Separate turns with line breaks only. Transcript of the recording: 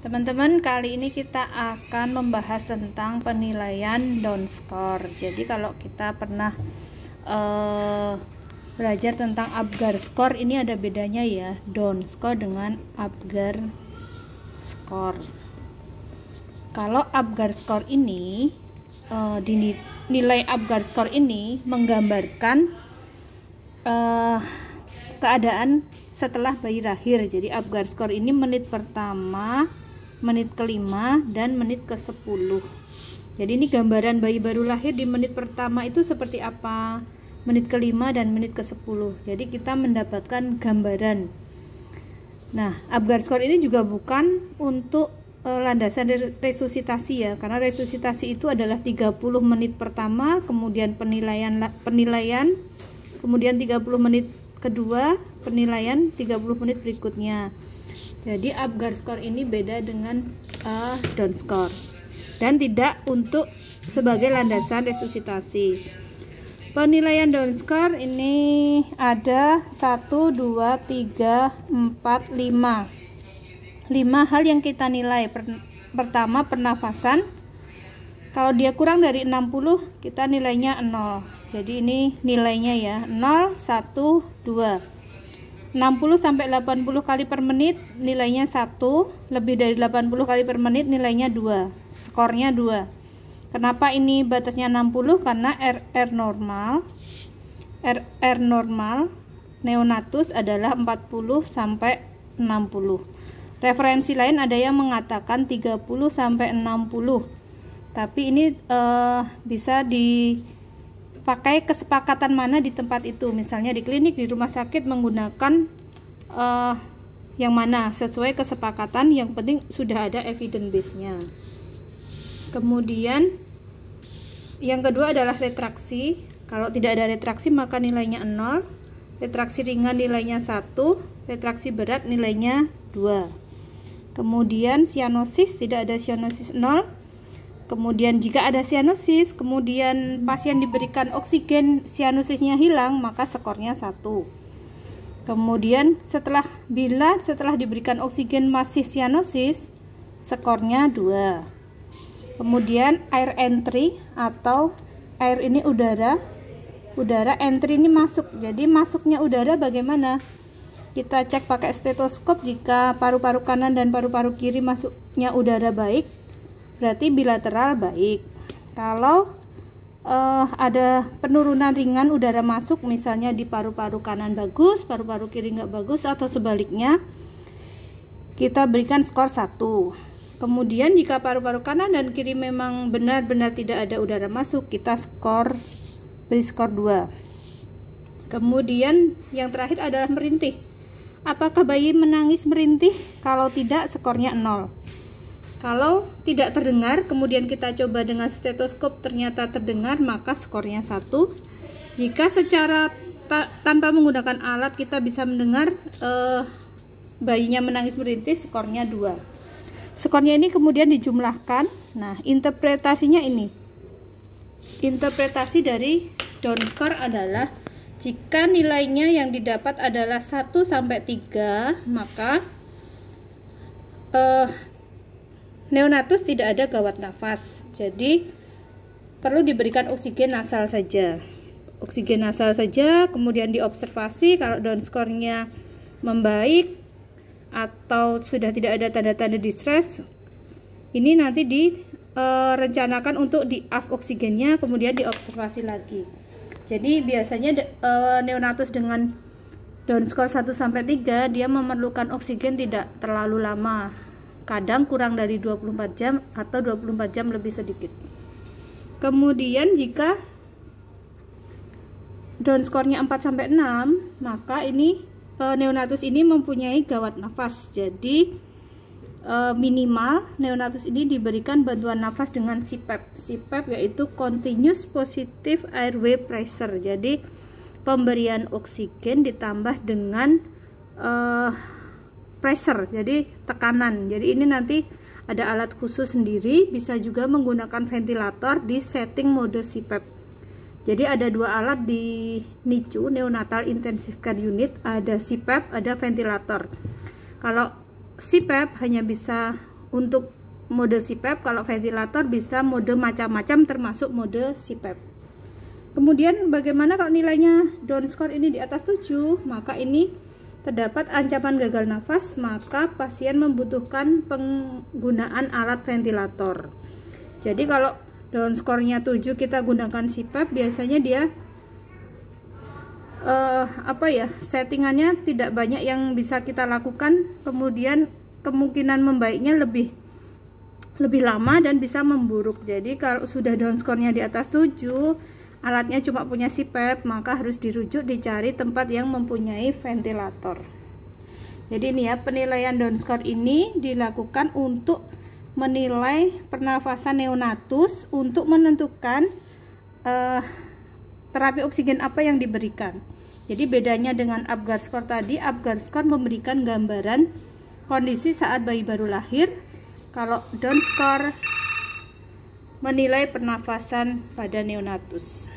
Teman-teman, kali ini kita akan membahas tentang penilaian down score. Jadi kalau kita pernah belajar tentang Apgar score, ini ada bedanya ya, down score dengan Apgar score. Kalau Apgar score ini nilai Apgar score ini menggambarkan keadaan setelah bayi lahir. Jadi Apgar score ini menit pertama, menit kelima, dan menit ke-10. Jadi ini gambaran bayi baru lahir di menit pertama itu seperti apa, menit kelima dan menit ke-10. Jadi kita mendapatkan gambaran. Nah, Apgar score ini juga bukan untuk landasan resusitasi ya, karena resusitasi itu adalah 30 menit pertama, kemudian penilaian, kemudian 30 menit kedua, penilaian 30 menit berikutnya. Jadi Apgar score ini beda dengan down score dan tidak untuk sebagai landasan resusitasi. Penilaian down score ini ada 1, 2, 3, 4, 5 hal yang kita nilai. Pertama, pernafasan. Kalau dia kurang dari 60, kita nilainya 0. Jadi ini nilainya ya, 0, 1, 2. 60 sampai 80 kali per menit nilainya 1, lebih dari 80 kali per menit nilainya 2, skornya 2. Kenapa ini batasnya 60? Karena RR normal neonatus adalah 40 sampai 60. Referensi lain ada yang mengatakan 30 sampai 60. Tapi ini bisa dipakai kesepakatan mana di tempat itu, misalnya di klinik, di rumah sakit menggunakan yang mana sesuai kesepakatan, yang penting sudah ada evidence base-nya. Kemudian yang kedua adalah retraksi. Kalau tidak ada retraksi maka nilainya 0, retraksi ringan nilainya 1, retraksi berat nilainya 2. Kemudian sianosis, tidak ada sianosis 0. Kemudian jika ada sianosis, kemudian pasien diberikan oksigen, sianosisnya hilang, maka skornya 1. Kemudian setelah diberikan oksigen masih sianosis, skornya 2. Kemudian air entry atau air ini udara entry ini masuk. Jadi masuknya udara bagaimana? Kita cek pakai stetoskop. Jika paru-paru kanan dan paru-paru kiri masuknya udara baik, berarti bilateral baik. Kalau ada penurunan ringan udara masuk, misalnya di paru-paru kanan bagus, paru-paru kiri nggak bagus, atau sebaliknya, kita berikan skor 1. Kemudian jika paru-paru kanan dan kiri memang benar-benar tidak ada udara masuk, kita beri skor 2. Kemudian yang terakhir adalah merintih. Apakah bayi menangis merintih? Kalau tidak, skornya 0. Kalau tidak terdengar, kemudian kita coba dengan stetoskop ternyata terdengar, maka skornya 1. Jika secara tanpa menggunakan alat kita bisa mendengar bayinya menangis merintih, skornya 2. Skornya ini kemudian dijumlahkan. Nah, interpretasinya ini. Interpretasi dari down score adalah jika nilainya yang didapat adalah 1 sampai 3, maka neonatus tidak ada gawat nafas, jadi perlu diberikan oksigen nasal saja. Oksigen nasal saja, kemudian diobservasi. Kalau down score-nya membaik atau sudah tidak ada tanda-tanda distress, ini nanti direncanakan untuk di-off oksigennya, kemudian diobservasi lagi. Jadi biasanya neonatus dengan down score 1 sampai 3 dia memerlukan oksigen tidak terlalu lama. Kadang kurang dari 24 jam atau 24 jam lebih sedikit. Kemudian jika down score-nya 4 sampai 6, maka ini neonatus ini mempunyai gawat nafas. Jadi minimal neonatus ini diberikan bantuan nafas dengan CPAP. CPAP yaitu continuous positive airway pressure. Jadi pemberian oksigen ditambah dengan pressure, jadi tekanan. Jadi ini nanti ada alat khusus sendiri, bisa juga menggunakan ventilator di setting mode CPAP. Jadi ada 2 alat di NICU, Neonatal Intensive Care Unit, ada CPAP, ada ventilator. Kalau CPAP hanya bisa untuk mode CPAP. Kalau ventilator bisa mode macam-macam termasuk mode CPAP. Kemudian bagaimana kalau nilainya down score ini di atas 7, maka ini terdapat ancaman gagal nafas, maka pasien membutuhkan penggunaan alat ventilator. Jadi kalau down score-nya 7 kita gunakan CPAP, biasanya dia settingannya tidak banyak yang bisa kita lakukan, kemudian kemungkinan membaiknya lebih lama dan bisa memburuk. Jadi kalau sudah down score-nya di atas 7, alatnya cuma punya CPAP, maka harus dirujuk dicari tempat yang mempunyai ventilator. Jadi ini ya, penilaian down score ini dilakukan untuk menilai pernafasan neonatus untuk menentukan terapi oksigen apa yang diberikan. Jadi bedanya dengan Apgar score tadi, Apgar score memberikan gambaran kondisi saat bayi baru lahir. Kalau down score menilai pernafasan pada neonatus.